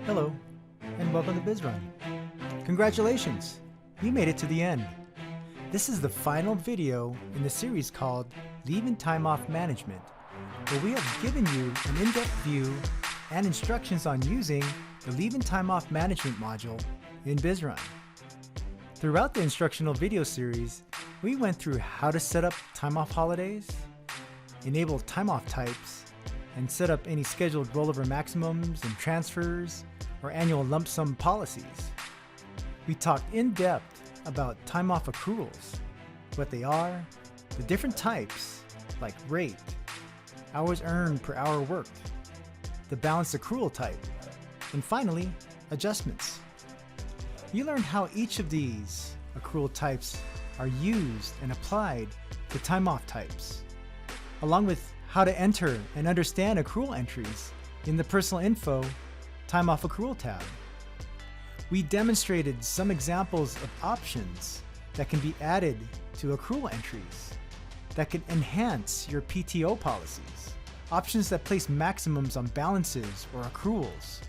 Hello, and welcome to BizRun. Congratulations, you made it to the end. This is the final video in the series called Leave and Time Off Management, where we have given you an in-depth view and instructions on using the Leave and Time Off Management module in BizRun. Throughout the instructional video series, we went through how to set up time off holidays, enable time off types, and set up any scheduled rollover maximums and transfers or annual lump sum policies. We talked in depth about time off accruals, what they are, the different types like rate, hours earned per hour worked, the balanced accrual type, and finally, adjustments. You learned how each of these accrual types are used and applied to time off types, along with how to enter and understand accrual entries in the Personal Info Time Off Accrual tab. We demonstrated some examples of options that can be added to accrual entries that can enhance your PTO policies, options that place maximums on balances or accruals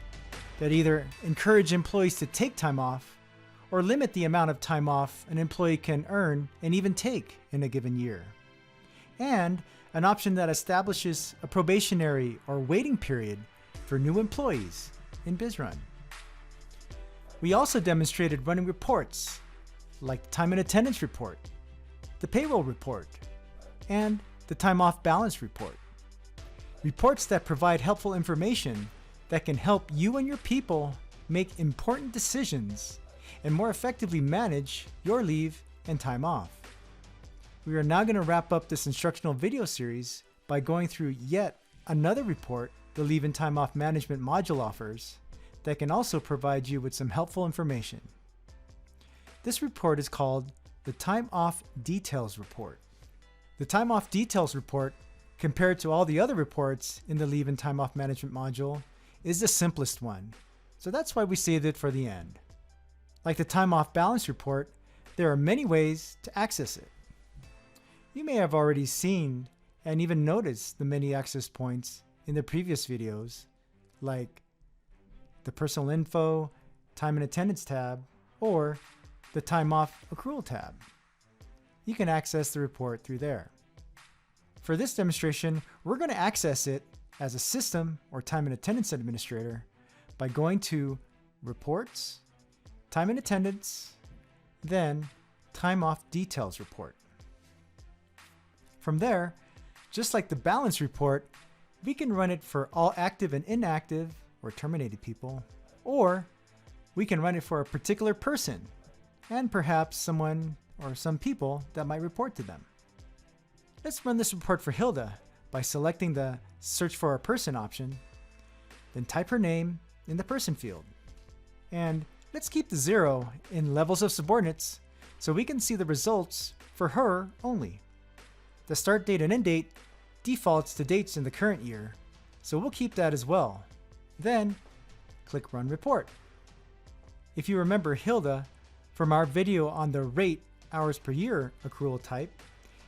that either encourage employees to take time off or limit the amount of time off an employee can earn and even take in a given year, and an option that establishes a probationary or waiting period for new employees in BizRun. We also demonstrated running reports like the time and attendance report, the payroll report, and the time off balance report. Reports that provide helpful information that can help you and your people make important decisions and more effectively manage your leave and time off. We are now going to wrap up this instructional video series by going through yet another report the Leave and Time Off Management module offers that can also provide you with some helpful information. This report is called the Time Off Details Report. The Time Off Details Report, compared to all the other reports in the Leave and Time Off Management module, is the simplest one, so that's why we saved it for the end. Like the Time Off Balance Report, there are many ways to access it. You may have already seen and even noticed the many access points in the previous videos, like the Personal Info, Time and Attendance tab, or the Time Off Accrual tab. You can access the report through there. For this demonstration, we're going to access it as a system or time and attendance administrator by going to Reports, Time and Attendance, then Time Off Details Report. From there, just like the balance report, we can run it for all active and inactive or terminated people, or we can run it for a particular person and perhaps someone or some people that might report to them. Let's run this report for Hilda by selecting the Search for a Person option, then type her name in the person field. And let's keep the 0 in levels of subordinates so we can see the results for her only. The start date and end date defaults to dates in the current year, so we'll keep that as well. Then click Run Report. If you remember Hilda from our video on the rate hours per year accrual type,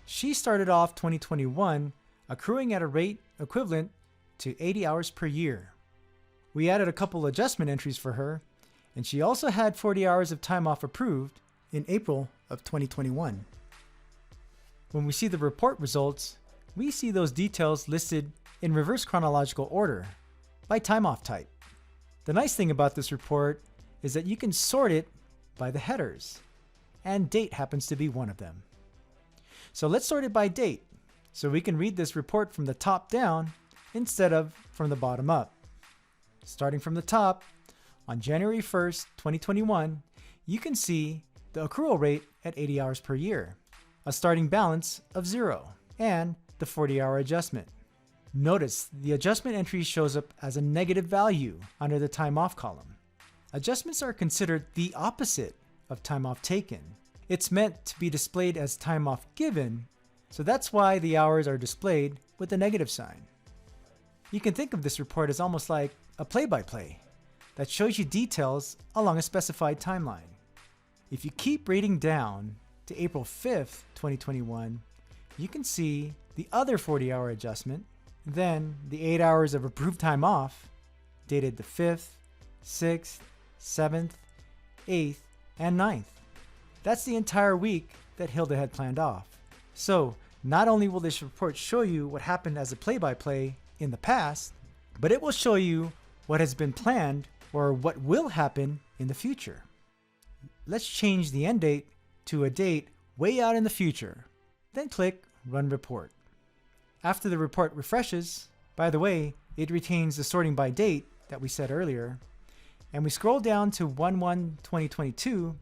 she started off 2021 accruing at a rate equivalent to 80 hours per year. We added a couple adjustment entries for her, and she also had 40 hours of time off approved in April of 2021. When we see the report results, we see those details listed in reverse chronological order by time off type. The nice thing about this report is that you can sort it by the headers, and date happens to be one of them. So let's sort it by date so we can read this report from the top down instead of from the bottom up. Starting from the top, on January 1st, 2021, you can see the accrual rate at 80 hours per year, a starting balance of 0, and the 40-hour adjustment. Notice the adjustment entry shows up as a negative value under the time off column. Adjustments are considered the opposite of time off taken. It's meant to be displayed as time off given, so that's why the hours are displayed with a negative sign. You can think of this report as almost like a play-by-play that shows you details along a specified timeline. If you keep reading down to April 5th, 2021, you can see the other 40-hour adjustment, then the 8 hours of approved time off, dated the 5th, 6th, 7th, 8th, and 9th. That's the entire week that Hilda had planned off. So not only will this report show you what happened as a play-by-play in the past, but it will show you what has been planned or what will happen in the future. Let's change the end date to a date way out in the future. Then click Run Report. After the report refreshes, by the way, it retains the sorting by date that we said earlier, and we scroll down to 1/1/2022,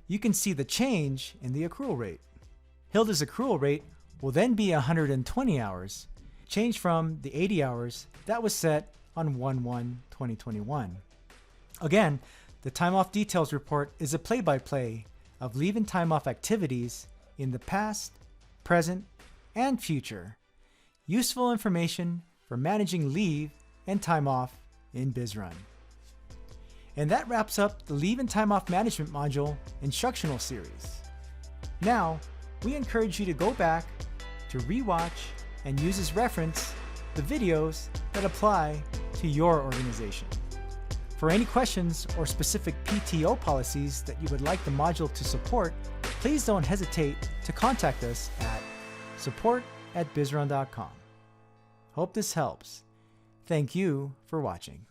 you can see the change in the accrual rate. Hilda's accrual rate will then be 120 hours, changed from the 80 hours that was set on 1/1/2021. Again, the time off details report is a play-by-play of leave and time off activities in the past, present, and future. Useful information for managing leave and time off in BizRun. And that wraps up the Leave and Time Off Management module instructional series. Now, we encourage you to go back to rewatch and use as reference the videos that apply to your organization. For any questions or specific PTO policies that you would like the module to support, please don't hesitate to contact us at support@bizrun.com. Hope this helps. Thank you for watching.